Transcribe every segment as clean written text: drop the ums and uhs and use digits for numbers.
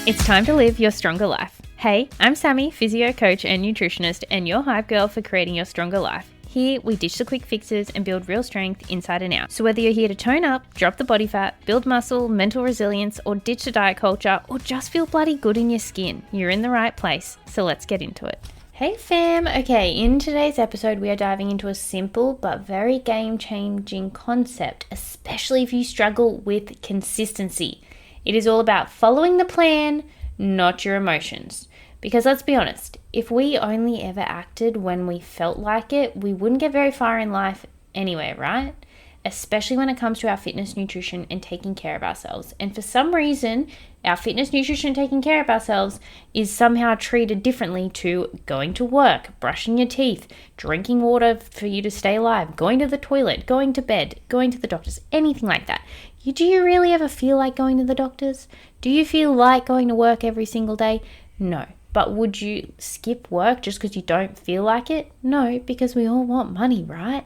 It's time to live your stronger life. Hey, I'm Sammy, physio coach and nutritionist, and your hype girl for creating your stronger life. Here, we ditch the quick fixes and build real strength inside and out. So whether you're here to tone up, drop the body fat, build muscle, mental resilience, or ditch the diet culture, or just feel bloody good in your skin, you're in the right place. So let's get into it. Hey fam! Okay, in today's episode, we are diving into a simple but very game-changing concept, especially if you struggle with consistency. It is all about following the plan, not your emotions. Because let's be honest, if we only ever acted when we felt like it, we wouldn't get very far in life anyway, right? Especially when it comes to our fitness, nutrition, and taking care of ourselves. And for some reason, our fitness, nutrition, and taking care of ourselves is somehow treated differently to going to work, brushing your teeth, drinking water for you to stay alive, going to the toilet, going to bed, going to the doctors, anything like that. Do you really ever feel like going to the doctors? Do you feel like going to work every single day? No. But would you skip work just because you don't feel like it? No, because we all want money, right?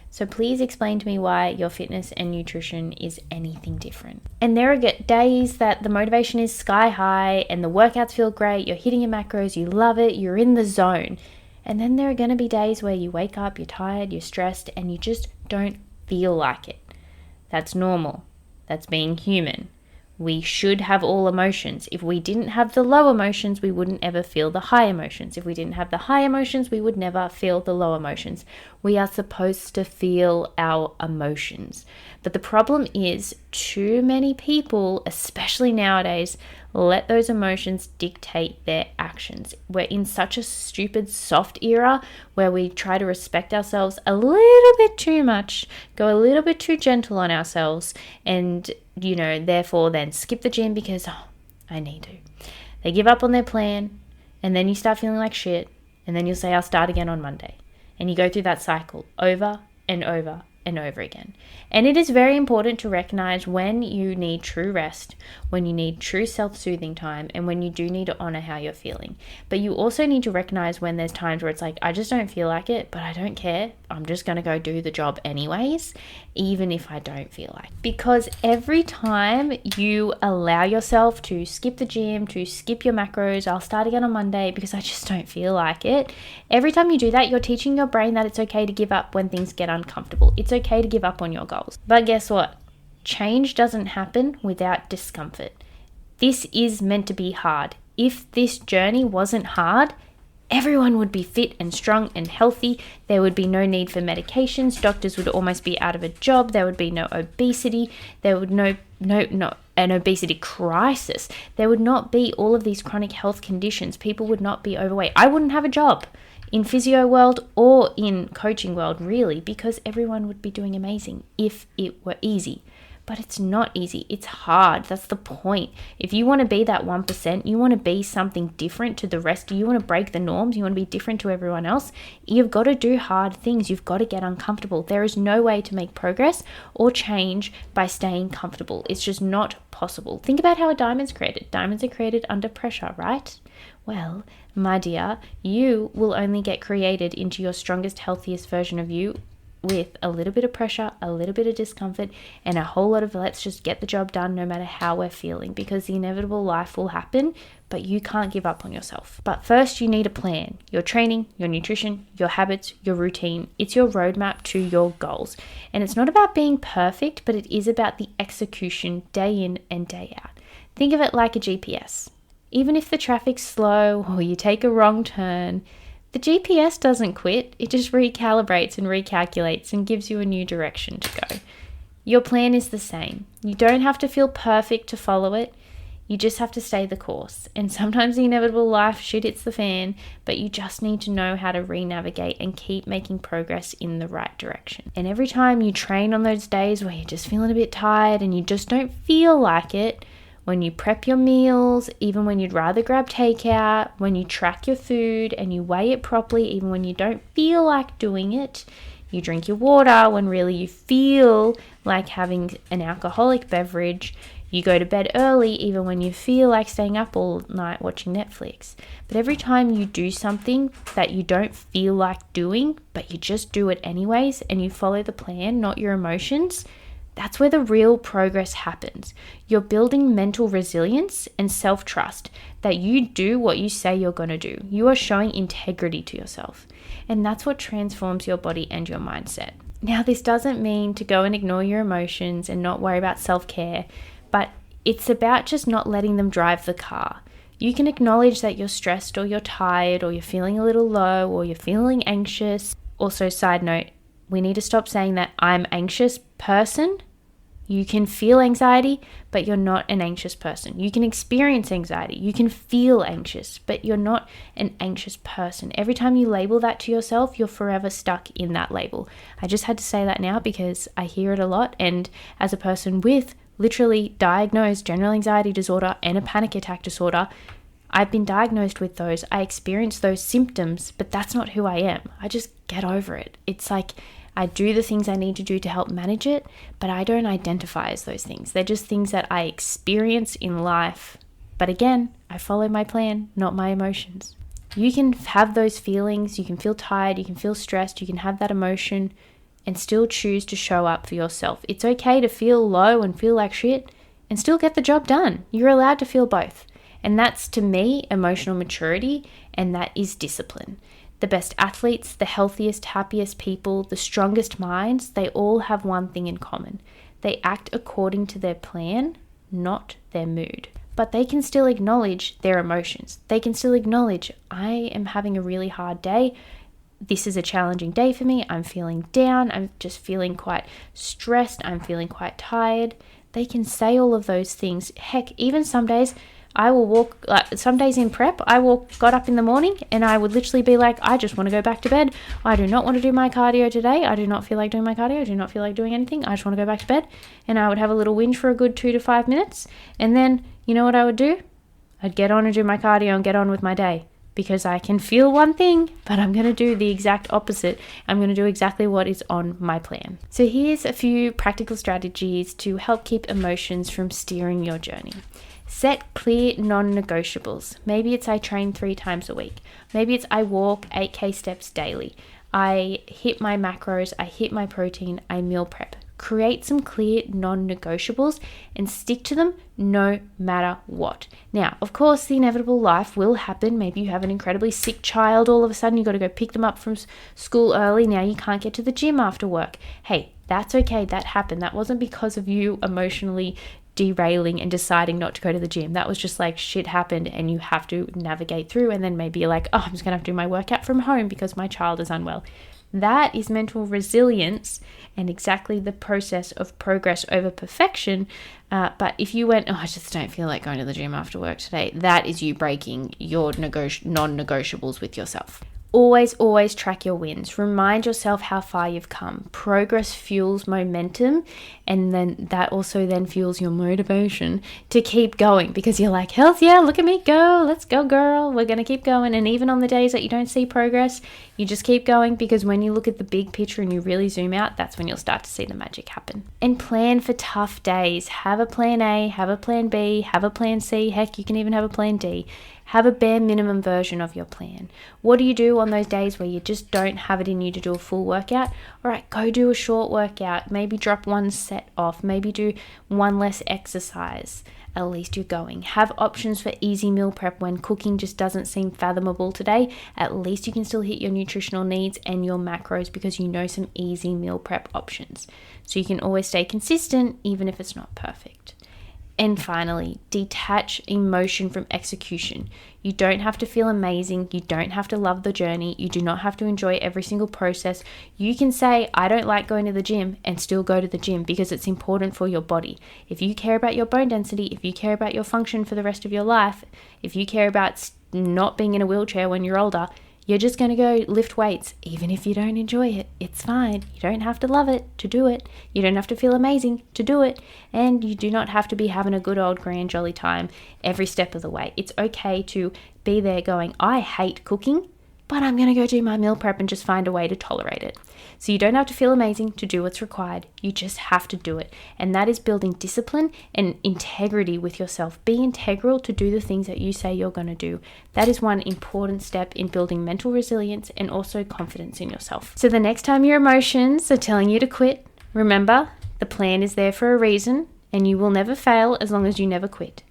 So please explain to me why your fitness and nutrition is anything different. And there are days that the motivation is sky high and the workouts feel great, you're hitting your macros, you love it, you're in the zone. And then there are going to be days where you wake up, you're tired, you're stressed, and you just don't feel like it. That's normal. That's being human. We should have all emotions. If we didn't have the low emotions, we wouldn't ever feel the high emotions. If we didn't have the high emotions, we would never feel the low emotions. We are supposed to feel our emotions. But the problem is too many people, especially nowadays, let those emotions dictate their actions. We're in such a stupid soft era where we try to respect ourselves a little bit too much, go a little bit too gentle on ourselves, and therefore then skip the gym because, I need to. They give up on their plan, and then you start feeling like shit, and then you'll say, I'll start again on Monday. And you go through that cycle over and over and over again. And it is very important to recognize when you need true rest, when you need true self-soothing time, and when you do need to honor how you're feeling. But you also need to recognize when there's times where it's like, I just don't feel like it, but I don't care. I'm just going to go do the job anyways, even if I don't feel like it. Because every time you allow yourself to skip the gym, to skip your macros, I'll start again on Monday because I just don't feel like it. Every time you do that, you're teaching your brain that it's okay to give up when things get uncomfortable. It's okay to give up on your goals. But guess what? Change doesn't happen without discomfort. This is meant to be hard. If this journey wasn't hard, everyone would be fit and strong and healthy. There would be no need for medications. Doctors would almost be out of a job. There would be no obesity. There would no an obesity crisis. There would not be all of these chronic health conditions. People would not be overweight. I wouldn't have a job in physio world or in coaching world, really, because everyone would be doing amazing if it were easy. But it's not easy. It's hard. That's the point. If you want to be that 1%, you want to be something different to the rest. You want to break the norms. You want to be different to everyone else. You've got to do hard things. You've got to get uncomfortable. There is no way to make progress or change by staying comfortable. It's just not possible. Think about how a diamond's created. Diamonds are created under pressure, right? Well, my dear, you will only get created into your strongest, healthiest version of you with a little bit of pressure, a little bit of discomfort, and a whole lot of let's just get the job done no matter how we're feeling, because the inevitable life will happen, but you can't give up on yourself. But first, you need a plan. Your training, your nutrition, your habits, your routine. It's your roadmap to your goals. And it's not about being perfect, but it is about the execution day in and day out. Think of it like a GPS. Even if the traffic's slow or you take a wrong turn, the GPS doesn't quit. It just recalibrates and recalculates and gives you a new direction to go. Your plan is the same. You don't have to feel perfect to follow it. You just have to stay the course. And sometimes the inevitable life shit hits the fan, but you just need to know how to re-navigate and keep making progress in the right direction. And every time you train on those days where you're just feeling a bit tired and you just don't feel like it, when you prep your meals, even when you'd rather grab takeout, when you track your food and you weigh it properly, even when you don't feel like doing it, you drink your water when really you feel like having an alcoholic beverage, you go to bed early even when you feel like staying up all night watching Netflix. But every time you do something that you don't feel like doing, but you just do it anyways and you follow the plan, not your emotions, That's where the real progress happens. You're building mental resilience and self-trust that you do what you say you're going to do. You are showing integrity to yourself. And that's what transforms your body and your mindset. Now, this doesn't mean to go and ignore your emotions and not worry about self-care, but it's about just not letting them drive the car. You can acknowledge that you're stressed or you're tired or you're feeling a little low or you're feeling anxious. Also, side note, we need to stop saying that I'm anxious person. You can feel anxiety, but you're not an anxious person. You can experience anxiety. You can feel anxious, but you're not an anxious person. Every time you label that to yourself, you're forever stuck in that label. I just had to say that now because I hear it a lot. And as a person with literally diagnosed general anxiety disorder and a panic attack disorder, I've been diagnosed with those. I experience those symptoms, but that's not who I am. I just get over it. It's like I do the things I need to do to help manage it, but I don't identify as those things. They're just things that I experience in life. But again, I follow my plan, not my emotions. You can have those feelings. You can feel tired. You can feel stressed. You can have that emotion and still choose to show up for yourself. It's okay to feel low and feel like shit and still get the job done. You're allowed to feel both. And that's, to me, emotional maturity, and that is discipline. The best athletes, the healthiest, happiest people, the strongest minds, they all have one thing in common. They act according to their plan, not their mood. But they can still acknowledge their emotions. They can still acknowledge, I am having a really hard day. This is a challenging day for me. I'm feeling down. I'm just feeling quite stressed. I'm feeling quite tired. They can say all of those things. Heck, even some days I will walk, some days in prep, got up in the morning and I would literally be like, I just want to go back to bed. I do not want to do my cardio today. I do not feel like doing my cardio. I do not feel like doing anything. I just want to go back to bed. And I would have a little whinge for a good 2 to 5 minutes. And then, you know what I would do? I'd get on and do my cardio and get on with my day. Because I can feel one thing, but I'm going to do the exact opposite. I'm going to do exactly what is on my plan. So here's a few practical strategies to help keep emotions from steering your journey. Set clear non-negotiables. Maybe it's I train 3 times a week. Maybe it's I walk 8K steps daily. I hit my macros, I hit my protein, I meal prep. Create some clear non-negotiables and stick to them no matter what. Now, of course, the inevitable life will happen. Maybe you have an incredibly sick child. All of a sudden, you've got to go pick them up from school early. Now you can't get to the gym after work. Hey, that's okay. That happened. That wasn't because of you emotionally derailing and deciding not to go to the gym. That was just like shit happened and you have to navigate through. And then maybe you're like, oh, I'm just going to have to do my workout from home because my child is unwell. That is mental resilience and exactly the process of progress over perfection. But if you went, oh, I just don't feel like going to the gym after work today, that is you breaking your non-negotiables with yourself. Always track your wins. Remind yourself how far you've come. Progress fuels momentum, and then that also then fuels your motivation to keep going because you're like, hells yeah, look at me go. Let's go, girl. We're going to keep going. And even on the days that you don't see progress, you just keep going because when you look at the big picture and you really zoom out, that's when you'll start to see the magic happen. And plan for tough days. Have a plan A, have a plan B, have a plan C. Heck, you can even have a plan D. Have a bare minimum version of your plan. What do you do on those days where you just don't have it in you to do a full workout? All right, go do a short workout. Maybe drop one set off. Maybe do one less exercise. At least you're going. Have options for easy meal prep when cooking just doesn't seem fathomable today. At least you can still hit your nutritional needs and your macros because you know some easy meal prep options. So you can always stay consistent even if it's not perfect. And finally, detach emotion from execution. You don't have to feel amazing. You don't have to love the journey. You do not have to enjoy every single process. You can say, I don't like going to the gym and still go to the gym because it's important for your body. If you care about your bone density, if you care about your function for the rest of your life, if you care about not being in a wheelchair when you're older, you're just going to go lift weights, even if you don't enjoy it. It's fine. You don't have to love it to do it. You don't have to feel amazing to do it. And you do not have to be having a good old grand jolly time every step of the way. It's okay to be there going, I hate cooking, but I'm going to go do my meal prep and just find a way to tolerate it. So you don't have to feel amazing to do what's required. You just have to do it. And that is building discipline and integrity with yourself. Be integral to do the things that you say you're going to do. That is one important step in building mental resilience and also confidence in yourself. So the next time your emotions are telling you to quit, remember, The plan is there for a reason, and you will never fail as long as you never quit.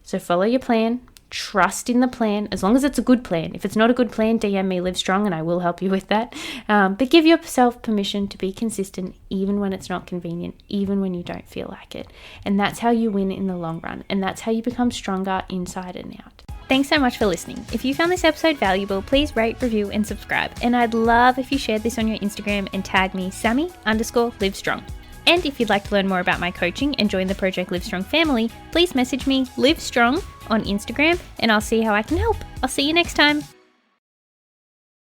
So follow your plan, trust in the plan, as long as it's a good plan. If it's not a good plan, DM me Live Strong and I will help you with that. But give yourself permission to be consistent even when it's not convenient, even when you don't feel like it. And that's how you win in the long run. And that's how you become stronger inside and out. Thanks so much for listening. If you found this episode valuable, please rate, review, and subscribe. And I'd love if you shared this on your Instagram and tag me, Sammy_LiveStrong. And if you'd like to learn more about my coaching and join the Project Livestrong family, please message me, Livestrong, on Instagram, and I'll see how I can help. I'll see you next time.